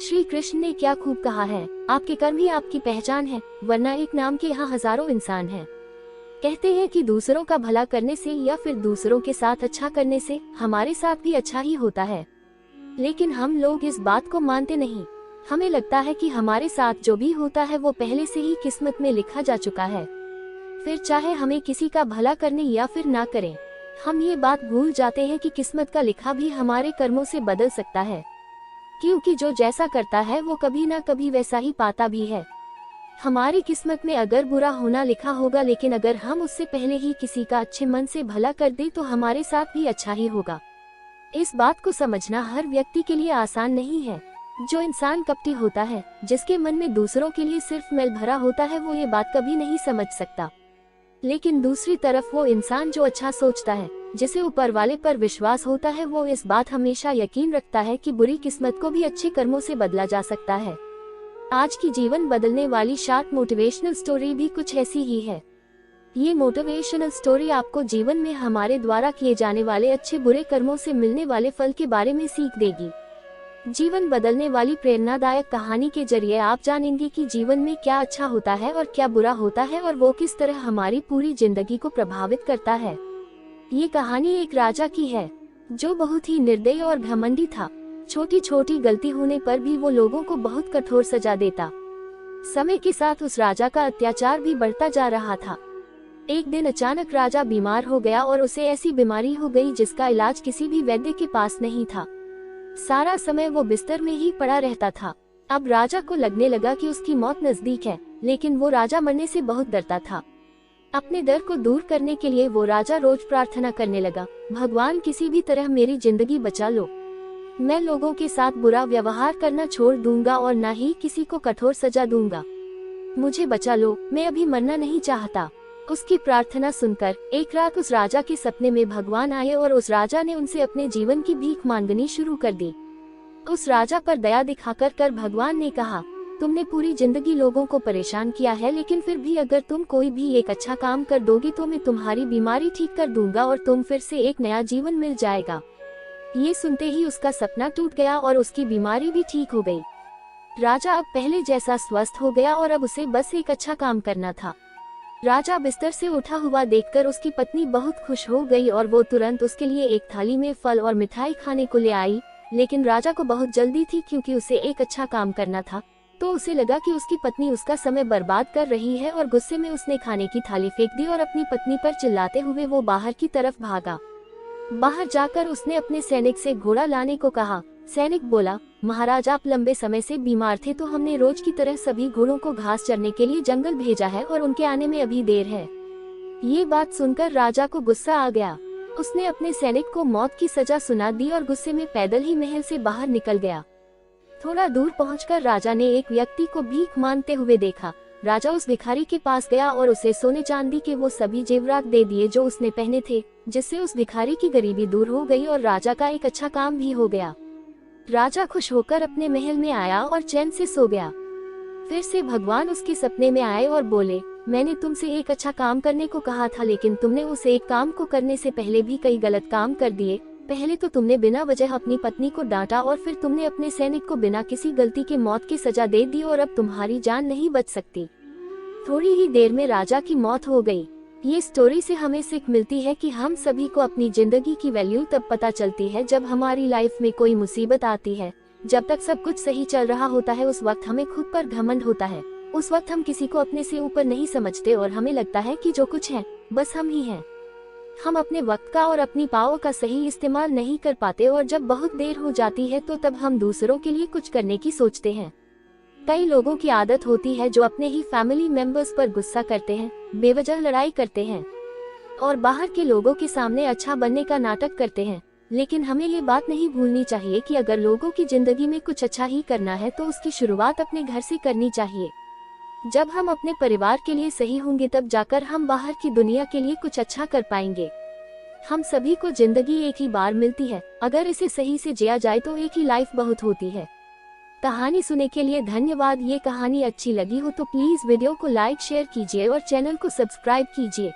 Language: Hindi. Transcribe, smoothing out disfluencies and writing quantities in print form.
श्री कृष्ण ने क्या खूब कहा है, आपके कर्म ही आपकी पहचान है, वरना एक नाम के यहाँ हजारों इंसान हैं। कहते हैं कि दूसरों का भला करने से या फिर दूसरों के साथ अच्छा करने से हमारे साथ भी अच्छा ही होता है, लेकिन हम लोग इस बात को मानते नहीं। हमें लगता है कि हमारे साथ जो भी होता है वो पहले से ही किस्मत में लिखा जा चुका है, फिर चाहे हमें किसी का भला करने या फिर ना करें। हम ये बात भूल जाते हैं कि किस्मत का लिखा भी हमारे कर्मों से बदल सकता है, क्योंकि जो जैसा करता है वो कभी ना कभी वैसा ही पाता भी है। हमारी किस्मत में अगर बुरा होना लिखा होगा, लेकिन अगर हम उससे पहले ही किसी का अच्छे मन से भला कर दे तो हमारे साथ भी अच्छा ही होगा। इस बात को समझना हर व्यक्ति के लिए आसान नहीं है। जो इंसान कपटी होता है, जिसके मन में दूसरों के लिए सिर्फ मैल भरा होता है, वो ये बात कभी नहीं समझ सकता। लेकिन दूसरी तरफ वो इंसान जो अच्छा सोचता है, जिसे ऊपर वाले पर विश्वास होता है, वो इस बात हमेशा यकीन रखता है कि बुरी किस्मत को भी अच्छे कर्मों से बदला जा सकता है। आज की जीवन बदलने वाली शार्ट मोटिवेशनल स्टोरी भी कुछ ऐसी ही है। ये मोटिवेशनल स्टोरी आपको जीवन में हमारे द्वारा किए जाने वाले अच्छे बुरे कर्मों से मिलने वाले फल के बारे में सीख देगी। जीवन बदलने वाली प्रेरणादायक कहानी के जरिए आप जानेंगे कि जीवन में क्या अच्छा होता है और क्या बुरा होता है, और वो किस तरह हमारी पूरी जिंदगी को प्रभावित करता है। ये कहानी एक राजा की है जो बहुत ही निर्दयी और घमंडी था। छोटी छोटी गलती होने पर भी वो लोगों को बहुत कठोर सजा देता। समय के साथ उस राजा का अत्याचार भी बढ़ता जा रहा था। एक दिन अचानक राजा बीमार हो गया और उसे ऐसी बीमारी हो गई जिसका इलाज किसी भी वैद्य के पास नहीं था। सारा समय वो बिस्तर में ही पड़ा रहता था। अब राजा को लगने लगा कि उसकी मौत नजदीक है, लेकिन वो राजा मरने से बहुत डरता था। अपने डर को दूर करने के लिए वो राजा रोज प्रार्थना करने लगा, भगवान किसी भी तरह मेरी जिंदगी बचा लो। मैं लोगों के साथ बुरा व्यवहार करना छोड़ दूंगा और न ही किसी को कठोर सजा दूंगा। मुझे बचा लो, मैं अभी मरना नहीं चाहता। उसकी प्रार्थना सुनकर एक रात उस राजा के सपने में भगवान आए और उस राजा ने उनसे अपने जीवन की भीख मांगनी शुरू कर दी। उस राजा पर दया दिखाकर कर भगवान ने कहा, तुमने पूरी जिंदगी लोगों को परेशान किया है, लेकिन फिर भी अगर तुम कोई भी एक अच्छा काम कर दोगे तो मैं तुम्हारी बीमारी ठीक कर दूंगा और तुम फिर से एक नया जीवन मिल जाएगा। ये सुनते ही उसका सपना टूट गया और उसकी बीमारी भी ठीक हो गई। राजा अब पहले जैसा स्वस्थ हो गया और अब उसे बस एक अच्छा काम करना था। राजा बिस्तर से उठा हुआ देखकर उसकी पत्नी बहुत खुश हो गई और वो तुरंत उसके लिए एक थाली में फल और मिठाई खाने को ले आई। लेकिन राजा को बहुत जल्दी थी, क्योंकि उसे एक अच्छा काम करना था। तो उसे लगा कि उसकी पत्नी उसका समय बर्बाद कर रही है और गुस्से में उसने खाने की थाली फेंक दी और अपनी पत्नी पर चिल्लाते हुए वो बाहर की तरफ भागा। बाहर जाकर उसने अपने सैनिक से घोड़ा लाने को कहा। सैनिक बोला, महाराज आप लंबे समय से बीमार थे तो हमने रोज की तरह सभी घोड़ों को घास चरने के लिए जंगल भेजा है और उनके आने में अभी देर है। ये बात सुनकर राजा को गुस्सा आ गया। उसने अपने सैनिक को मौत की सजा सुना दी और गुस्से में पैदल ही महल से बाहर निकल गया। थोड़ा दूर पहुंचकर राजा ने एक व्यक्ति को भीख मांगते हुए देखा। राजा उस भिखारी के पास गया और उसे सोने चांदी के वो सभी जेवरात दे दिए जो उसने पहने थे, जिससे उस भिखारी की गरीबी दूर हो गई और राजा का एक अच्छा काम भी हो गया। राजा खुश होकर अपने महल में आया और चैन से सो गया। फिर से भगवान उसके सपने में आए और बोले, मैंने तुमसे एक अच्छा काम करने को कहा था, लेकिन तुमने उस एक काम को करने से पहले भी कई गलत काम कर दिए। पहले तो तुमने बिना वजह अपनी पत्नी को डांटा और फिर तुमने अपने सैनिक को बिना किसी गलती के मौत की सजा दे दी और अब तुम्हारी जान नहीं बच सकती। थोड़ी ही देर में राजा की मौत हो गई। ये स्टोरी से हमें सीख मिलती है कि हम सभी को अपनी जिंदगी की वैल्यू तब पता चलती है जब हमारी लाइफ में कोई मुसीबत आती है। जब तक सब कुछ सही चल रहा होता है उस वक्त हमें खुद पर घमंड होता है। उस वक्त हम किसी को अपने से ऊपर नहीं समझते और हमें लगता है कि जो कुछ है बस हम ही हैं। हम अपने वक्त का और अपनी पावर का सही इस्तेमाल नहीं कर पाते और जब बहुत देर हो जाती है तो तब हम दूसरों के लिए कुछ करने की सोचते हैं। कई लोगों की आदत होती है जो अपने ही फैमिली मेंबर्स पर गुस्सा करते हैं, बेवजह लड़ाई करते हैं और बाहर के लोगों के सामने अच्छा बनने का नाटक करते हैं। लेकिन हमें ये बात नहीं भूलनी चाहिए कि अगर लोगों की जिंदगी में कुछ अच्छा ही करना है तो उसकी शुरुआत अपने घर से करनी चाहिए। जब हम अपने परिवार के लिए सही होंगे तब जाकर हम बाहर की दुनिया के लिए कुछ अच्छा कर पाएंगे। हम सभी को जिंदगी एक ही बार मिलती है, अगर इसे सही से जिया जाए तो एक ही लाइफ बहुत होती है। कहानी सुनने के लिए धन्यवाद। ये कहानी अच्छी लगी हो तो प्लीज वीडियो को लाइक शेयर कीजिए और चैनल को सब्सक्राइब कीजिए।